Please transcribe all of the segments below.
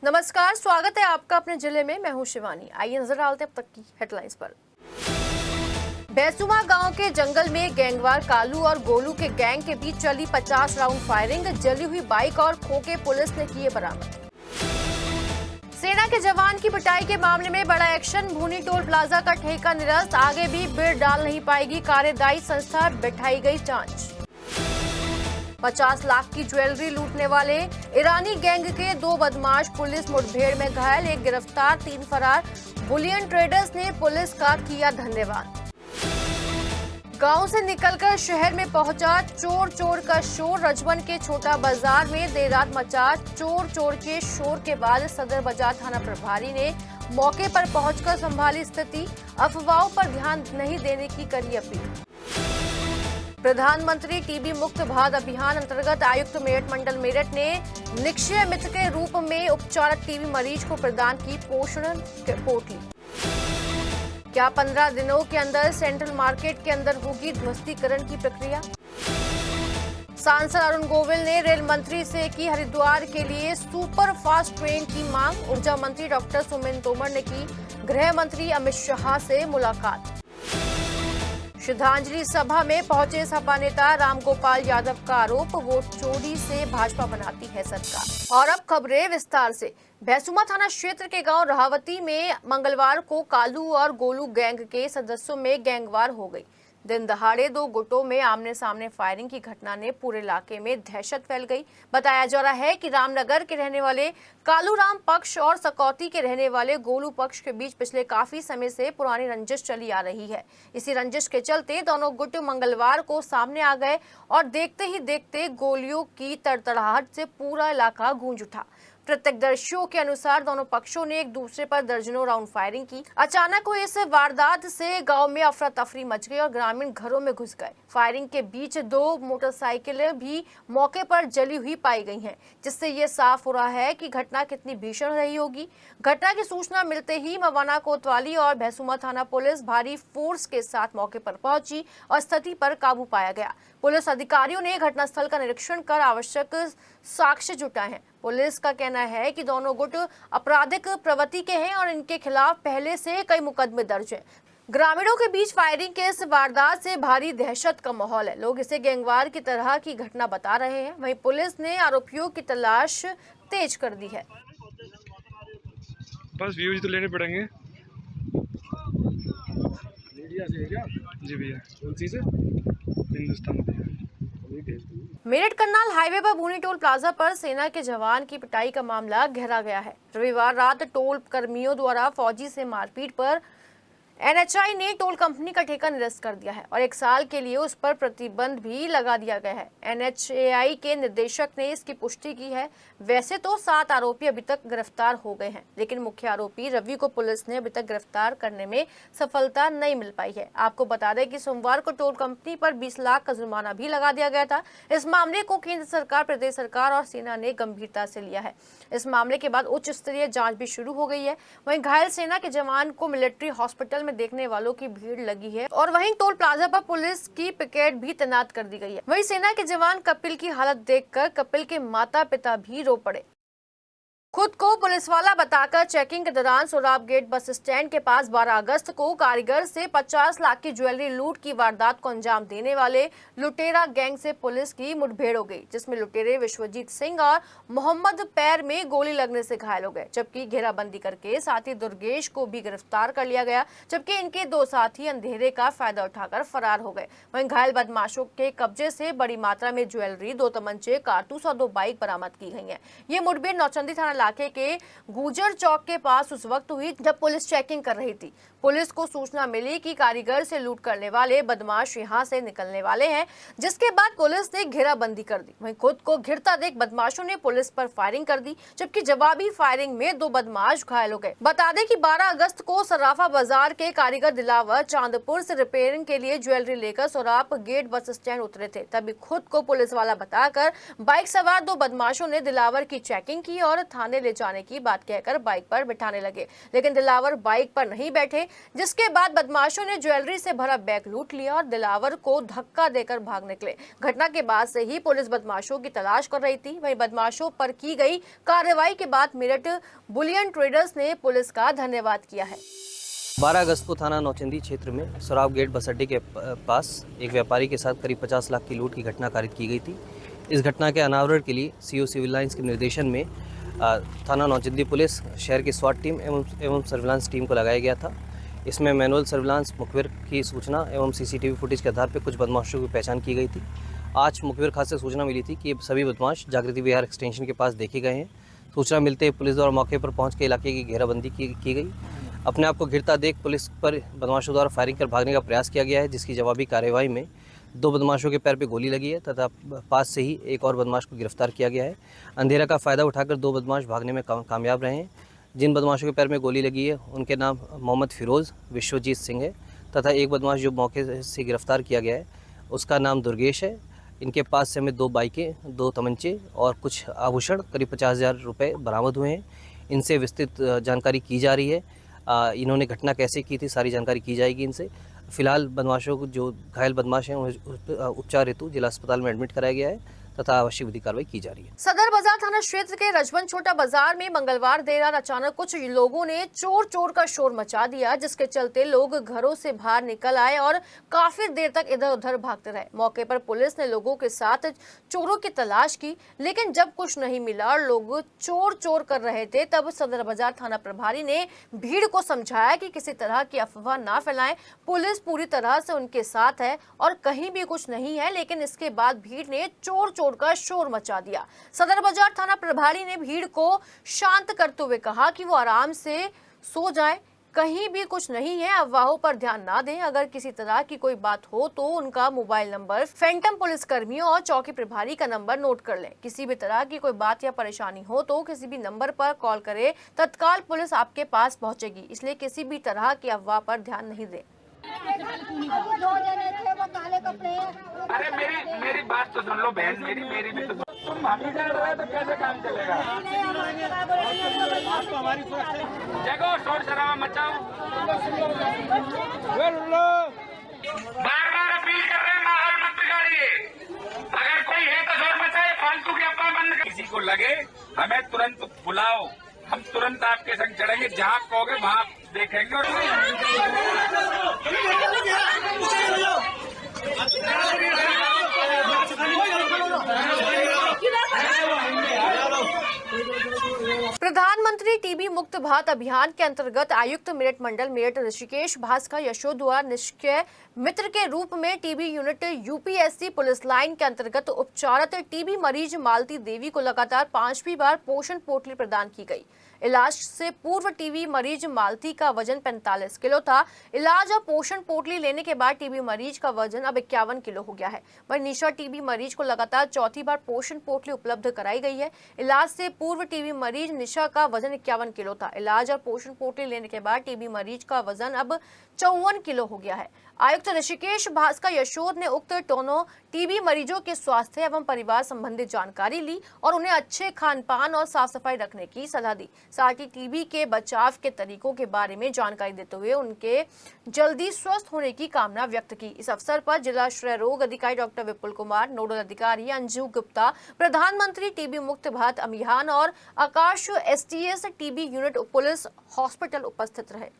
नमस्कार, स्वागत है आपका अपने जिले में। मैं हूं शिवानी। आइए नजर डालते हैं अब तक की हेडलाइंस पर। भैंसुमा गांव के जंगल में गैंगवार कालू और गोलू के गैंग के बीच चली 50 राउंड फायरिंग। जली हुई बाइक और खोखे पुलिस ने किए बरामद। सेना के जवान की पिटाई के मामले में बड़ा एक्शन। भूनी टोल प्लाजा का ठेका निरस्त। आगे भी बिड डाल नहीं पाएगी कार्यदायी संस्था, बैठाई गई जांच। 50 लाख की ज्वेलरी लूटने वाले ईरानी गैंग के 2 बदमाश पुलिस मुठभेड़ में घायल, 1 गिरफ्तार 3 फरार। बुलियन ट्रेडर्स ने पुलिस का किया धन्यवाद। गांव से निकलकर शहर में पहुंचा चोर का शोर। रजवन के छोटा बाजार में देर रात मचा चोर के शोर के बाद सदर बाजार थाना प्रभारी ने मौके पर पहुंचकर संभाली स्थिति। अफवाहों पर ध्यान नहीं देने की करी अपील। प्रधानमंत्री टीबी मुक्त भारत अभियान अंतर्गत आयुक्त मेरठ मंडल मेरठ ने निक्षय मित्र के रूप में उपचारित टीबी मरीज को प्रदान की पोषण पोटली। क्या 15 दिनों के अंदर सेंट्रल मार्केट के अंदर होगी ध्वस्तीकरण की प्रक्रिया? सांसद अरुण गोविल ने रेल मंत्री से की हरिद्वार के लिए सुपर फास्ट ट्रेन की मांग। ऊर्जा मंत्री डॉक्टर सुमिन तोमर ने की गृह मंत्री अमित शाह से मुलाकात। श्रद्धांजलि सभा में पहुंचे सपा नेता रामगोपाल यादव का आरोप, वोट चोरी से भाजपा बनाती है सरकार। और अब खबरें विस्तार से। भैंसुमा थाना क्षेत्र के गांव रहावती में मंगलवार को कालू और गोलू गैंग के सदस्यों में गैंगवार हो गई। दिन दहाड़े 2 गुटों में आमने सामने फायरिंग की घटना ने पूरे इलाके में दहशत फैल गई। बताया जा रहा है कि रामनगर के रहने वाले कालू राम पक्ष और सकौती के रहने वाले गोलू पक्ष के बीच पिछले काफी समय से पुरानी रंजिश चली आ रही है। इसी रंजिश के चलते दोनों गुट मंगलवार को सामने आ गए और देखते ही देखते गोलियों की तड़तड़ाहट से पूरा इलाका गूंज उठा। प्रत्यक्षदर्शियों के अनुसार दोनों पक्षों ने एक दूसरे पर दर्जनों राउंड फायरिंग की। अचानक हुई इस वारदात से गांव में अफरा तफरी मच गई और ग्रामीण घरों में घुस गए। फायरिंग के बीच 2 मोटरसाइकिलें भी मौके पर जली हुई पाई गई हैं, जिससे ये साफ हो रहा है कि घटना कितनी भीषण रही होगी। घटना की सूचना मिलते ही मवाना कोतवाली और भैंसुमा थाना पुलिस भारी फोर्स के साथ मौके पर पहुंची और स्थिति पर काबू पाया गया। पुलिस अधिकारियों ने घटनास्थल का निरीक्षण कर आवश्यक साक्ष्य जुटाए हैं। पुलिस का कहना है कि दोनों गुट आपराधिक प्रवृत्ति के हैं और इनके खिलाफ पहले से कई मुकदमे दर्ज हैं। ग्रामीणों के बीच फायरिंग के इस वारदात से भारी दहशत का माहौल है। लोग इसे गैंगवार की तरह की घटना बता रहे हैं। वहीं पुलिस ने आरोपियों की तलाश तेज कर दी है। बस व्यूज तो लेने पड़ेंगे। मीडिया से क्या? जी भैया। कौन सी से? हिंदुस्तान। मेरठ करनाल हाईवे पर भूनी टोल प्लाजा पर सेना के जवान की पिटाई का मामला गहरा गया है। रविवार रात टोल कर्मियों द्वारा फौजी से मारपीट पर एनएचआई ने टोल कंपनी का ठेका निरस्त कर दिया है और 1 साल के लिए उस पर प्रतिबंध भी लगा दिया गया है। एनएचएआई के निदेशक ने इसकी पुष्टि की है। वैसे तो 7 आरोपी अभी तक गिरफ्तार हो गए हैं, लेकिन मुख्य आरोपी रवि को पुलिस ने अभी तक गिरफ्तार करने में सफलता नहीं मिल पाई है। आपको बता दें कि सोमवार को टोल कंपनी पर 20 लाख का जुर्माना भी लगा दिया गया था। इस मामले को केंद्र सरकार, प्रदेश सरकार और सेना ने गंभीरता से लिया है। इस मामले के बाद उच्च स्तरीय जांच भी शुरू हो गई है। वहीं घायल सेना के जवान को मिलिट्री हॉस्पिटल में देखने वालों की भीड़ लगी है और वहीं टोल प्लाजा पर पुलिस की पिकेट भी तैनात कर दी गई है। वहीं सेना के जवान कपिल की हालत देखकर कपिल के माता पिता भी रो पड़े। खुद को पुलिस वाला बताकर चेकिंग के दौरान सोराब गेट बस स्टैंड के पास 12 अगस्त को कारीगर से 50 लाख की ज्वेलरी लूट की वारदात को अंजाम देने वाले लुटेरा गैंग से पुलिस की मुठभेड़ हो गई, जिसमें लुटेरे विश्वजीत सिंह और मोहम्मद पैर में गोली लगने से घायल हो गए, जबकि घेराबंदी करके साथी दुर्गेश को भी गिरफ्तार कर लिया गया, जबकि इनके 2 साथी अंधेरे का फायदा उठाकर फरार हो गए। वहीं घायल बदमाशों के कब्जे से बड़ी मात्रा में ज्वेलरी, 2 तमंचे, कारतूस और 2 बाइक बरामद की गई है। ये मुठभेड़ नौचंदी थाना इलाके के गुजर चौक के पास उस वक्त हुई जब पुलिस चेकिंग कर रही थी। पुलिस को सूचना मिली कि कारीगर से लूट करने वाले बदमाश यहां से निकलने वाले हैं, जिसके बाद पुलिस ने घेराबंदी कर दी। वहीं खुद को घिरता देख बदमाशों ने पुलिस पर फायरिंग कर दी, जबकि जवाबी फायरिंग में 2 बदमाश घायल हो गए। बता दें कि 12 अगस्त को सराफा बाजार के कारीगर दिलावर चांदपुर से रिपेयरिंग के लिए ज्वेलरी लेकर सोराब गेट बस स्टैंड उतरे थे। तभी खुद को पुलिस वाला बताकर बाइक सवार 2 बदमाशों ने दिलावर की चेकिंग की और थाना थाने ले जाने की बात कहकर बाइक पर बिठाने लगे, लेकिन दिलावर बाइक पर नहीं बैठे, जिसके बाद बदमाशों ने ज्वेलरी से भरा बैग लूट लिया और दिलावर को धक्का देकर भाग निकले। घटना के बाद से ही पुलिस बदमाशों की तलाश कर रही थी। वहीं बदमाशों पर की गई कार्रवाई के बाद मेरठ बुलियन ट्रेडर्स ने पुलिस का धन्यवाद किया है। 12 अगस्त को थाना नौचंदी क्षेत्र में सोराव गेट बस अड्डे के पास एक व्यापारी के साथ करीब 50 लाख की लूट की घटना कारित की गई थी। इस घटना के अनावरण के लिए सीओ सिविल लाइंस के निर्देशन में थाना नौचंदी पुलिस, शहर की स्वाट टीम एवं सर्विलांस टीम को लगाया गया था। इसमें मैनुअल सर्विलांस, मुखबिर की सूचना एवं सीसीटीवी फुटेज के आधार पर कुछ बदमाशों की पहचान की गई थी। आज मुखबिर खास से सूचना मिली थी कि ये सभी बदमाश जागृति विहार एक्सटेंशन के पास देखे गए हैं। सूचना मिलते ही पुलिस द्वारा मौके पर पहुंच के इलाके की घेराबंदी की गई। अपने आप को घिरता देख पुलिस पर बदमाशों द्वारा फायरिंग कर भागने का प्रयास किया गया है, जिसकी जवाबी कार्रवाई में 2 बदमाशों के पैर पर गोली लगी है तथा पास से ही एक और बदमाश को गिरफ्तार किया गया है। अंधेरा का फ़ायदा उठाकर 2 बदमाश भागने में कामयाब रहे हैं। जिन बदमाशों के पैर में गोली लगी है उनके नाम मोहम्मद फिरोज़, विश्वजीत सिंह है तथा एक बदमाश जो मौके से गिरफ्तार किया गया है उसका नाम दुर्गेश है। इनके पास से हमें 2 बाइकें, 2 तमंचे और कुछ आभूषण करीब 50,000 रुपये बरामद हुए हैं। इनसे विस्तृत जानकारी की जा रही है। इन्होंने घटना कैसे की थी सारी जानकारी की जाएगी इनसे। फिलहाल बदमाशों को, जो घायल बदमाश हैं, उपचार हेतु जिला अस्पताल में एडमिट कराया गया है तथा आवश्यक विधि कार्रवाई की जा रही है। सदर बाजार थाना क्षेत्र के रजबन छोटा बाजार में मंगलवार देर रात अचानक कुछ लोगों ने चोर का शोर मचा दिया, जिसके चलते लोग घरों से बाहर निकल आए और काफी देर तक इधर उधर भागते रहे। मौके पर पुलिस ने लोगों के साथ चोरों की तलाश की, लेकिन जब कुछ नहीं मिला और लोग चोर कर रहे थे, तब सदर बाजार थाना प्रभारी ने भीड़ को समझाया कि किसी तरह की अफवाह ना फैलाएं। पुलिस पूरी तरह से उनके साथ है और कहीं भी कुछ नहीं है, लेकिन इसके बाद भीड़ ने चोर का शोर मचा दिया। सदर बाजार थाना प्रभारी ने भीड़ को शांत करते हुए कहा कि वो आराम से सो जाएं, कहीं भी कुछ नहीं है, अफवाहों पर ध्यान ना दें। अगर किसी तरह की कोई बात हो तो उनका मोबाइल नंबर, फैंटम पुलिस कर्मियों और चौकी प्रभारी का नंबर नोट कर लें। किसी भी तरह की कोई बात या परेशानी हो तो किसी भी नंबर पर कॉल करें, तत्काल पुलिस आपके पास पहुंचेगी। इसलिए किसी भी तरह की अफवाह पर ध्यान नहीं दें। अरे मेरी बात तो सुन लो बहन, मेरी भी तो तुम हम ही चल रहे हो तो कैसे काम चलेगा? जगो शोर शराबा मचाओ, बार अपील कर रहे हैं, माहौल मत बिगाड़िए। अगर कोई है तो शोर मचाए, फालतू की अफवाह बंद कर। किसी को लगे हमें तुरंत बुलाओ, हम तुरंत आपके संग चढ़ेंगे, जहाँ कहोगे वहाँ देखेंगे। और प्रधानमंत्री टीबी मुक्त भारत अभियान के अंतर्गत आयुक्त मेरठ मंडल मेरठ ऋषिकेश भास्कर यशोद द्वारा निष्क्रिय मित्र के रूप में TB unit UPSC police line के अंतर्गत उपचारित टीबी मरीज मालती देवी को लगातार 5वीं बार पोषण पोटली प्रदान की गई। इलाज से पूर्व टीबी मरीज मालती का वजन 45 किलो था। इलाज और पोषण पोटली लेने के बाद टीबी मरीज का वजन अब 51 किलो हो गया है। वहीं निशा टीबी मरीज को लगातार 4थी बार पोषण पोटली उपलब्ध कराई गई है। इलाज से पूर्व टीबी मरीज निशा का वजन 51 किलो था। इलाज और पोषण पोटली लेने के बाद टीबी मरीज का वजन अब 54 किलो हो गया है। आयुक्त ऋषिकेश भास्कर यशोद ने उक्त दोनों टीबी मरीजों के स्वास्थ्य एवं परिवार संबंधी जानकारी ली और उन्हें अच्छे खान पान और साफ सफाई रखने की सलाह दी। साथ ही टीबी के बचाव के तरीकों के बारे में जानकारी देते हुए उनके जल्दी स्वस्थ होने की कामना व्यक्त की। इस अवसर पर जिला श्रय रोग अधिकारी डॉक्टर विपुल कुमार, नोडल अधिकारी अंजू गुप्ता, प्रधानमंत्री टीबी मुक्त भारत अभियान और Akash STS TB unit police hospital उपस्थित रहे।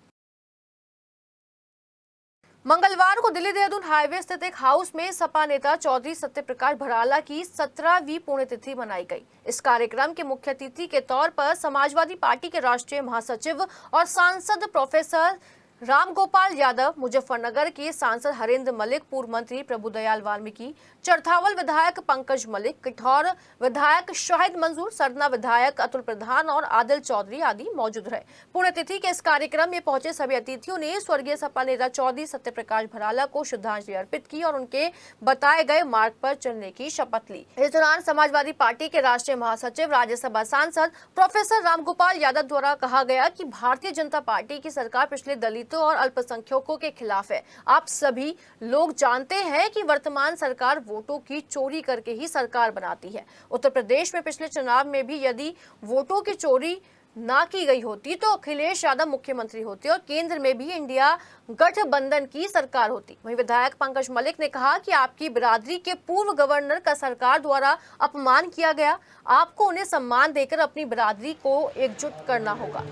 मंगलवार को दिल्ली देहरादून हाईवे स्थित एक हाउस में सपा नेता चौधरी सत्यप्रकाश भराला की 17वीं पुण्यतिथि मनाई गई। इस कार्यक्रम के मुख्य अतिथि के तौर पर समाजवादी पार्टी के राष्ट्रीय महासचिव और सांसद प्रोफेसर रामगोपाल यादव, मुजफ्फरनगर के सांसद हरेंद्र मलिक, पूर्व मंत्री प्रभुदयाल वाल्मीकि, चरथावल विधायक पंकज मलिक, किठौर विधायक शाहिद मंजूर, सरना विधायक अतुल प्रधान और आदिल चौधरी आदि मौजूद रहे। पुण्यतिथि के इस कार्यक्रम में पहुंचे सभी अतिथियों ने स्वर्गीय सपा नेता चौधरी सत्यप्रकाश भराला को श्रद्धांजलि अर्पित की और उनके बताए गए मार्ग पर चलने की शपथ ली। इस दौरान समाजवादी पार्टी के राष्ट्रीय महासचिव, राज्यसभा सांसद प्रोफेसर रामगोपाल यादव द्वारा कहा गया कि भारतीय जनता पार्टी की सरकार पिछले दलित दलितों और अल्पसंख्यकों के खिलाफ है। आप सभी लोग जानते हैं कि वर्तमान सरकार वोटों की चोरी करके ही सरकार बनाती है। उत्तर प्रदेश में पिछले चुनाव में भी यदि वोटों की चोरी ना की गई होती तो अखिलेश यादव मुख्यमंत्री होते और केंद्र में भी इंडिया गठबंधन की सरकार होती। वहीं विधायक पंकज मलिक ने कहा कि आपकी बिरादरी के पूर्व गवर्नर का सरकार द्वारा अपमान किया गया, आपको उन्हें सम्मान देकर अपनी बिरादरी को एकजुट करना होगा।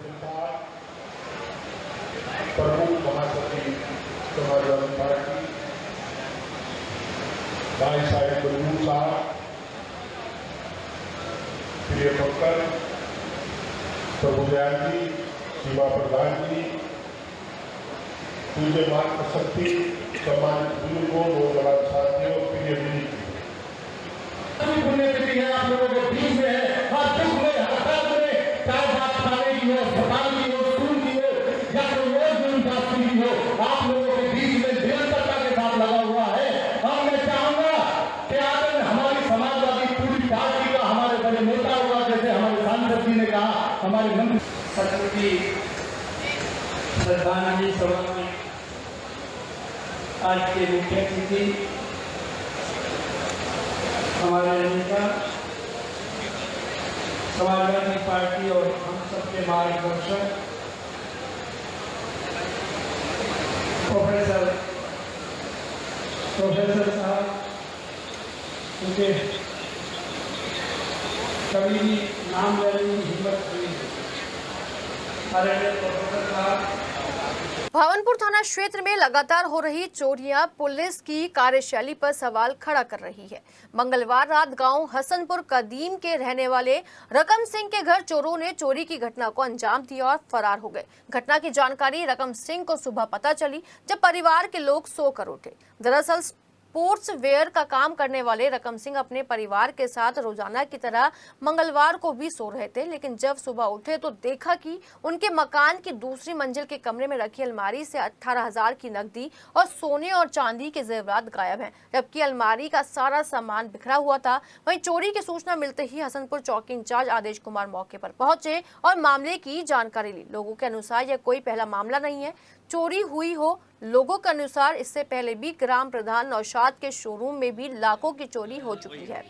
प्रभु दयाल जी, सीमा प्रधान जी, पूज्य मातृ शक्ति, सम्मानित बुजुर्गों, बड़ा साथियों, प्रिय पुण्यतिथि है आप लोगों के बीच में है। हर दुख में, हर दर्द में, चाहे बात खाने की हो, अस्पताल की हो, स्कूल की हो या कोई और जीवनसाथी की हो, आप लोगों के बीच में निरंतरता के साथ लगा हुआ है। हम मैं चाहूंगा कि आज हमारी समाजवादी पूरी पार्टी का हमारे बड़े नेता हुआ, जैसे हमारे सांसद जी ने कहा, हमारे मंत्री की श्रद्धांजलि सभा में आज के मुख्य अतिथि हमारे नेता समाजवादी पार्टी और हम सबके मार्गदर्शक प्रोफेसर साहब, उनके कभी भी नाम लेने की हिम्मत हुई। भावनपुर थाना क्षेत्र में लगातार हो रही चोरियां पुलिस की कार्यशैली पर सवाल खड़ा कर रही है। मंगलवार रात गांव हसनपुर कदीम के रहने वाले रकम सिंह के घर चोरों ने चोरी की घटना को अंजाम दिया और फरार हो गए। घटना की जानकारी रकम सिंह को सुबह पता चली जब परिवार के लोग सोकर उठे। दरअसल स्पोर्ट्स वेयर का काम करने वाले रकम सिंह अपने परिवार के साथ रोजाना की तरह मंगलवार को भी सो रहे थे, लेकिन जब सुबह उठे तो देखा कि उनके मकान की दूसरी मंजिल के कमरे में रखी अलमारी से 18,000 की नकदी और सोने और चांदी के जेवरात गायब हैं, जबकि अलमारी का सारा सामान बिखरा हुआ था। वहीं चोरी की सूचना मिलते ही हसनपुर चौकी इंचार्ज आदेश कुमार मौके पर पहुंचे और मामले की जानकारी ली। लोगों के अनुसार यह कोई पहला मामला नहीं है चोरी हुई हो। लोगों के अनुसार इससे पहले भी ग्राम प्रधान नौशाद के शोरूम में भी लाखों की चोरी हो चुकी है।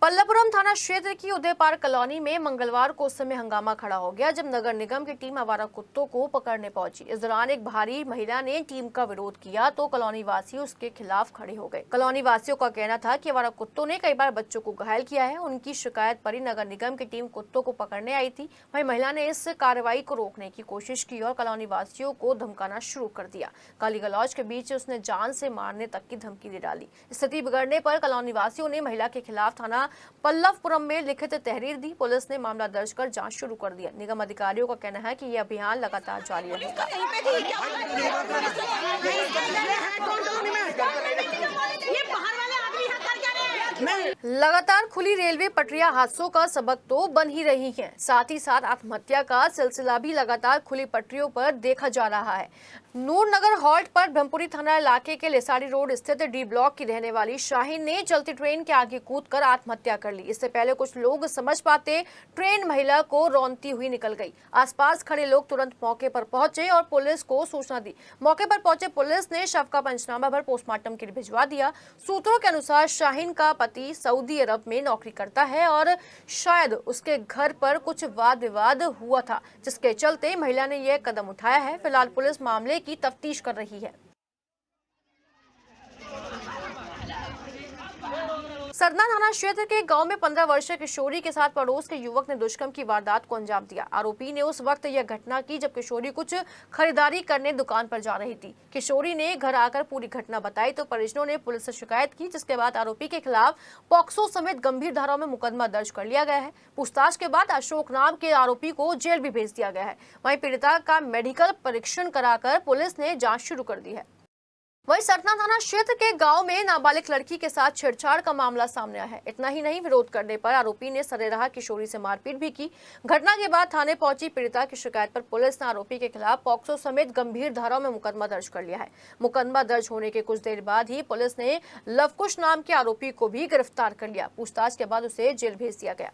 पल्लवपुरम थाना क्षेत्र की उदय पार्क कॉलोनी में मंगलवार को उस समय हंगामा खड़ा हो गया जब नगर निगम की टीम आवारा कुत्तों को पकड़ने पहुंची। इस दौरान एक भारी महिला ने टीम का विरोध किया तो कॉलोनी वासी उसके खिलाफ खड़े हो गए। कॉलोनी वासियों का कहना था कि आवारा कुत्तों ने कई बार बच्चों को घायल किया है। उनकी शिकायत पर ही नगर निगम की टीम कुत्तों को पकड़ने आई थी। वहीं महिला ने इस कार्रवाई को रोकने की कोशिश की और कॉलोनी वासियों को धमकाना शुरू कर दिया। गाली गलौज के बीच उसने जान से मारने तक की धमकी दे डाली। स्थिति बिगड़ने पर कॉलोनी वासियों ने महिला के खिलाफ थाना पल्लवपुरम में लिखित तहरीर दी। पुलिस ने मामला दर्ज कर जांच शुरू कर दिया। निगम अधिकारियों का कहना है कि यह अभियान लगातार जारी रहेगा। लगातार खुली रेलवे पटरियां हादसों का सबक तो बन ही रही हैं, साथ ही साथ आत्महत्या का सिलसिला भी लगातार खुली पटरियों पर देखा जा रहा है। नूरनगर हॉल्ट पर ब्रह्मपुरी थाना इलाके के लेसाड़ी रोड स्थित डी ब्लॉक की रहने वाली शाहीन ने चलती ट्रेन के आगे कूदकर आत्महत्या कर ली। इससे पहले कुछ लोग समझ पाते ट्रेन महिला को रौंदती हुई निकल गई। आसपास खड़े लोग तुरंत मौके पर पहुंचे और पुलिस को सूचना दी। मौके पर पहुंचे पुलिस ने शव का पंचनामा भर पोस्टमार्टम के लिए भिजवा दिया। सूत्रों के अनुसार शाहीन का पति सऊदी अरब में नौकरी करता है और शायद उसके घर पर कुछ वाद विवाद हुआ था, जिसके चलते महिला ने यह कदम उठाया है। फिलहाल पुलिस मामले की तफ्तीश कर रही है। सरना थाना क्षेत्र के गांव में 15 वर्षीय किशोरी के साथ पड़ोस के युवक ने दुष्कर्म की वारदात को अंजाम दिया। आरोपी ने उस वक्त यह घटना की जब किशोरी कुछ खरीदारी करने दुकान पर जा रही थी। किशोरी ने घर आकर पूरी घटना बताई तो परिजनों ने पुलिस से शिकायत की, जिसके बाद आरोपी के खिलाफ पॉक्सो समेत गंभीर धाराओं में मुकदमा दर्ज कर लिया गया है। पूछताछ के बाद अशोक नाम के आरोपी को जेल भी भेज दिया गया है। वहीं पीड़िता का मेडिकल परीक्षण कराकर पुलिस ने जाँच शुरू कर दी है। वहीं सतना थाना क्षेत्र के गांव में नाबालिग लड़की के साथ छेड़छाड़ का मामला सामने आया है। इतना ही नहीं, विरोध करने पर आरोपी ने सरेराह किशोरी से मारपीट भी की। घटना के बाद थाने पहुंची पीड़िता की शिकायत पर पुलिस ने आरोपी के खिलाफ पॉक्सो समेत गंभीर धाराओं में मुकदमा दर्ज कर लिया है। मुकदमा दर्ज होने के कुछ देर बाद ही पुलिस ने लवकुश नाम के आरोपी को भी गिरफ्तार कर लिया। पूछताछ के बाद उसे जेल भेज दिया गया।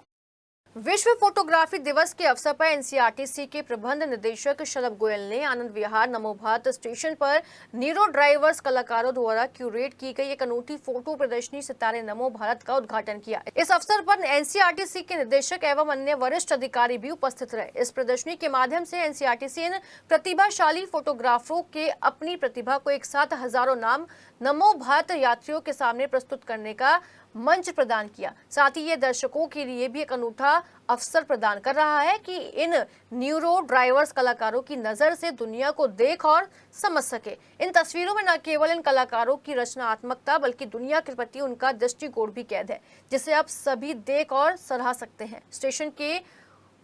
विश्व फोटोग्राफी दिवस के अवसर पर एनसीआरटीसी के प्रबंध निदेशक शलभ गोयल ने आनंद विहार नमो भारत स्टेशन पर नीरो ड्राइवर्स कलाकारों द्वारा क्यूरेट की गई एक अनूठी फोटो प्रदर्शनी सितारे नमो भारत का उद्घाटन किया। इस अवसर पर एनसीआरटीसी के निदेशक एवं अन्य वरिष्ठ अधिकारी भी उपस्थित रहे। इस प्रदर्शनी के माध्यम से एनसीआरटीसी इन प्रतिभाशाली फोटोग्राफरों के अपनी प्रतिभा को एक साथ हजारों नाम नमो भारत यात्रियों के सामने प्रस्तुत करने का मंच प्रदान किया। साथ ही ये दर्शकों के लिए भी एक अनूठा अवसर प्रदान कर रहा है कि इन न्यूरो ड्राइवर्स कलाकारों की नजर से दुनिया को देख और समझ सके। इन तस्वीरों में न केवल इन कलाकारों की रचनात्मकता बल्कि दुनिया के प्रति उनका दृष्टिकोण भी कैद है, जिसे आप सभी देख और सराह सकते हैं। स्टेशन के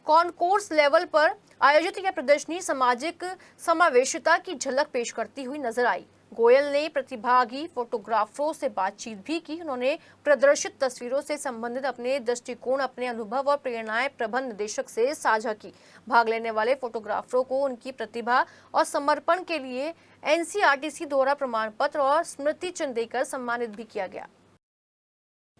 कॉन्कोर्स लेवल पर आयोजित यह प्रदर्शनी सामाजिक समावेशिता की झलक पेश करती हुई नजर आई। गोयल ने प्रतिभागी फोटोग्राफरों से बातचीत भी की। उन्होंने प्रदर्शित तस्वीरों से संबंधित अपने दृष्टिकोण, अपने अनुभव और प्रेरणाएं प्रबंध निदेशक से साझा की। भाग लेने वाले फोटोग्राफरों को उनकी प्रतिभा और समर्पण के लिए एनसीआरटीसी द्वारा प्रमाण पत्र और स्मृति चिन्ह देकर सम्मानित भी किया गया।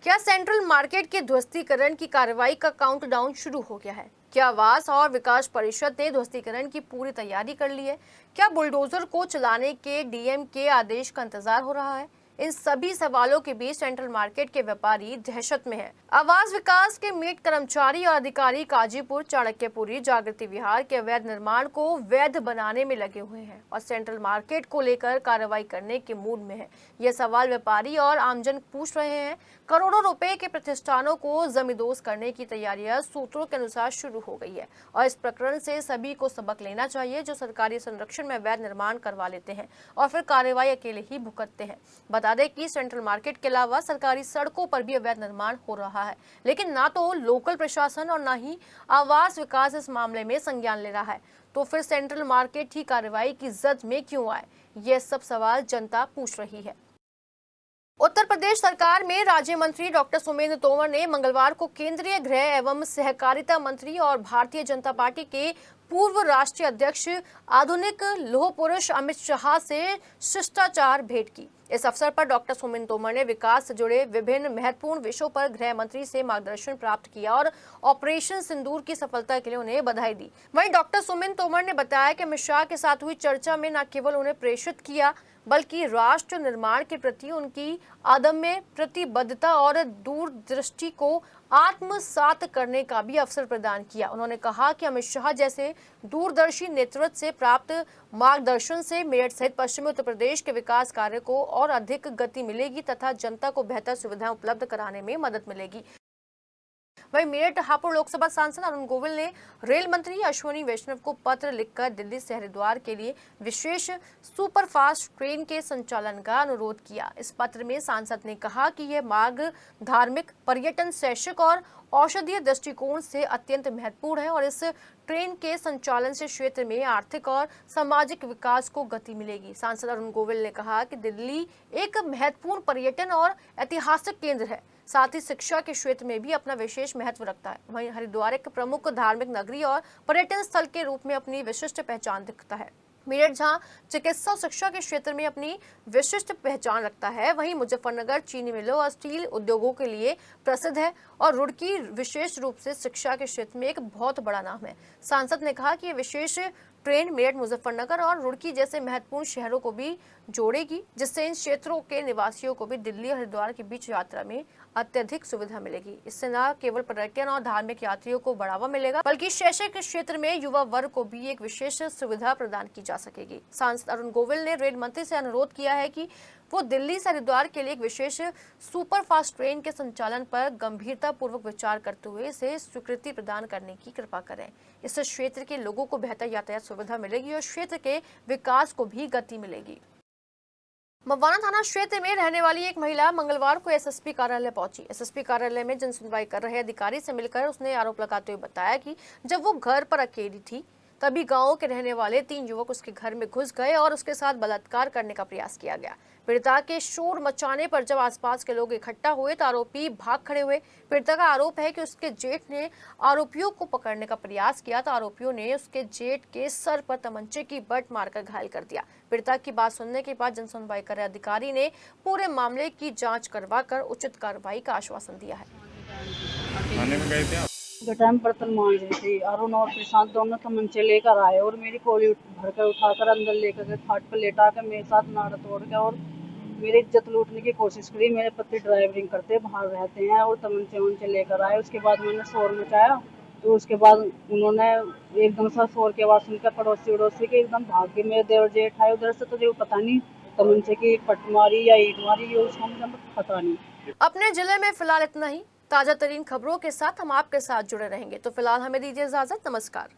क्या सेंट्रल मार्केट के ध्वस्तीकरण की कार्रवाई का काउंटडाउन शुरू हो गया है? क्या आवास और विकास परिषद ने ध्वस्तीकरण की पूरी तैयारी कर ली है? क्या बुलडोजर को चलाने के डीएम के आदेश का इंतजार हो रहा है? इन सभी सवालों के बीच सेंट्रल मार्केट के व्यापारी दहशत में है। आवास विकास के मीट कर्मचारी और अधिकारी काजीपुर, चाणक्यपुरी, जागृति विहार के अवैध निर्माण को वैध बनाने में लगे हुए हैं और सेंट्रल मार्केट को लेकर कार्रवाई करने के मूड में है। ये सवाल व्यापारी और आमजन पूछ रहे हैं। करोड़ों रुपए के प्रतिष्ठानों को जमींदोज करने की तैयारियां सूत्रों के अनुसार शुरू हो गई है और इस प्रकरण से सभी को सबक लेना चाहिए जो सरकारी संरक्षण में अवैध निर्माण करवा लेते हैं और फिर कार्रवाई अकेले ही भुगतते हैं। बता दें कि सेंट्रल मार्केट के अलावा सरकारी सड़कों पर भी अवैध निर्माण हो रहा है, लेकिन ना तो लोकल प्रशासन और ना ही आवास विकास इस मामले में संज्ञान ले रहा है। तो फिर सेंट्रल मार्केट ही कार्रवाई की जद में क्यों आए? ये सब सवाल जनता पूछ रही है। उत्तर प्रदेश सरकार में राज्य मंत्री डॉक्टर सुमेंद्र तोमर ने मंगलवार को केंद्रीय गृह एवं सहकारिता मंत्री और भारतीय जनता पार्टी के पूर्व राष्ट्रीय अध्यक्ष आधुनिक लौह पुरुष अमित शाह से शिष्टाचार भेंट की। इस अवसर पर डॉक्टर सुमेंद्र तोमर ने विकास से जुड़े विभिन्न महत्वपूर्ण विषयों पर गृह मंत्री से मार्गदर्शन प्राप्त किया और ऑपरेशन सिंदूर की सफलता के लिए उन्हें बधाई दी। वहीं डॉक्टर सुमेंद्र तोमर ने बताया कि अमित शाह के साथ हुई चर्चा में न केवल उन्हें प्रेषित किया बल्कि राष्ट्र निर्माण के प्रति उनकी अदम्य प्रतिबद्धता और दूरदृष्टि को आत्मसात करने का भी अवसर प्रदान किया। उन्होंने कहा कि अमित शाह जैसे दूरदर्शी नेतृत्व से प्राप्त मार्गदर्शन से मेरठ सहित पश्चिमी उत्तर प्रदेश के विकास कार्य को और अधिक गति मिलेगी तथा जनता को बेहतर सुविधाएं उपलब्ध कराने में मदद मिलेगी। वहीं मेरठ हापुड़ लोकसभा सांसद अरुण गोविल ने रेल मंत्री अश्विनी वैष्णव को पत्र लिखकर दिल्ली से हरिद्वार के लिए विशेष सुपरफास्ट ट्रेन के संचालन का अनुरोध किया। इस पत्र में सांसद ने कहा कि यह मार्ग धार्मिक, पर्यटन, शैक्षिक और औषधीय दृष्टिकोण से अत्यंत महत्वपूर्ण है और इस ट्रेन के संचालन से क्षेत्र में आर्थिक और सामाजिक विकास को गति मिलेगी। सांसद अरुण गोविल ने कहा कि दिल्ली एक महत्वपूर्ण पर्यटन और ऐतिहासिक केंद्र है, साथ ही शिक्षा के क्षेत्र में भी अपना विशेष महत्व रखता है। वहीं हरिद्वार एक प्रमुख धार्मिक नगरी और पर्यटन स्थल के रूप में अपनी विशिष्ट पहचान दिखता है। मेरठ जहां चिकित्सा और शिक्षा के क्षेत्र में अपनी विशिष्ट पहचान रखता है, वहीं मुजफ्फरनगर चीनी मिलों और स्टील उद्योगों के लिए प्रसिद्ध है और रुड़की विशेष रूप से शिक्षा के क्षेत्र में एक बहुत बड़ा नाम है। सांसद ने कहा कि ये विशेष ट्रेन मेरठ, मुजफ्फरनगर और रुड़की जैसे महत्वपूर्ण शहरों को भी जोड़ेगी, जिससे इन क्षेत्रों के निवासियों को भी दिल्ली और हरिद्वार के बीच यात्रा में अत्यधिक सुविधा मिलेगी। इससे न केवल पर्यटन और धार्मिक यात्रियों को बढ़ावा मिलेगा बल्कि शैक्षिक क्षेत्र में युवा वर्ग को भी एक विशेष सुविधा प्रदान की जा सकेगी। सांसद अरुण गोविल ने रेल मंत्री से अनुरोध किया है कि वो दिल्ली से हरिद्वार के लिए एक विशेष सुपरफास्ट ट्रेन के संचालन पर गंभीरता पूर्वक विचार करते हुए इसे स्वीकृति प्रदान करने की कृपा करें। इससे क्षेत्र के लोगों को बेहतर यातायात सुविधा मिलेगी और क्षेत्र के विकास को भी गति मिलेगी। मवाना थाना क्षेत्र में रहने वाली एक महिला मंगलवार को एसएसपी कार्यालय पहुंची। एसएसपी कार्यालय में जन सुनवाई कर रहे अधिकारी से मिलकर उसने आरोप लगाते हुए बताया कि जब वो घर पर अकेली थी तभी गांव के रहने वाले 3 युवक उसके घर में घुस गए और उसके साथ बलात्कार करने का प्रयास किया गया। पीड़िता के शोर मचाने पर जब आसपास के लोग इकट्ठा हुए तो आरोपी भाग खड़े हुए। पीड़िता का आरोप है कि उसके जेठ ने आरोपियों को पकड़ने का प्रयास किया तो आरोपियों ने उसके जेठ के सर पर तमंचे की बट मारकर घायल कर दिया। पीड़िता की बात सुनने के बाद जनसुनवाई कर अधिकारी ने पूरे मामले की जांच करवाकर उचित कार्रवाई का आश्वासन दिया है। थाने में गए थे आप? टाइम बर्तन मांज रही थी। अरुण और प्रशांत दोनों तमंचे लेकर आए और मेरी कोली भरकर उठाकर अंदर लेकर गए, खाट पर लेटा कर मेरे साथ नाड़ा तोड़ के और मेरी इज्जत लूटने की कोशिश करी। मेरे पति ड्राइवरिंग करते बाहर रहते हैं और तमंचे लेकर आए। उसके बाद मैंने शोर मचाया तो उसके बाद उन्होंने एकदम सा शोर की आवाज सुनकर पड़ोसी उड़ोसी के एकदम भाग के मेरे देवर जेठ आए उधर से। तो जो पता नहीं तमंचे की पट मारी या ईंट मारी, ये उसका मुझे पता नहीं। अपने जिले में फिलहाल इतना ही। ताजा तरीन खबरों के साथ हम आपके साथ जुड़े रहेंगे। तो फिलहाल हमें दीजिए इजाजत। नमस्कार।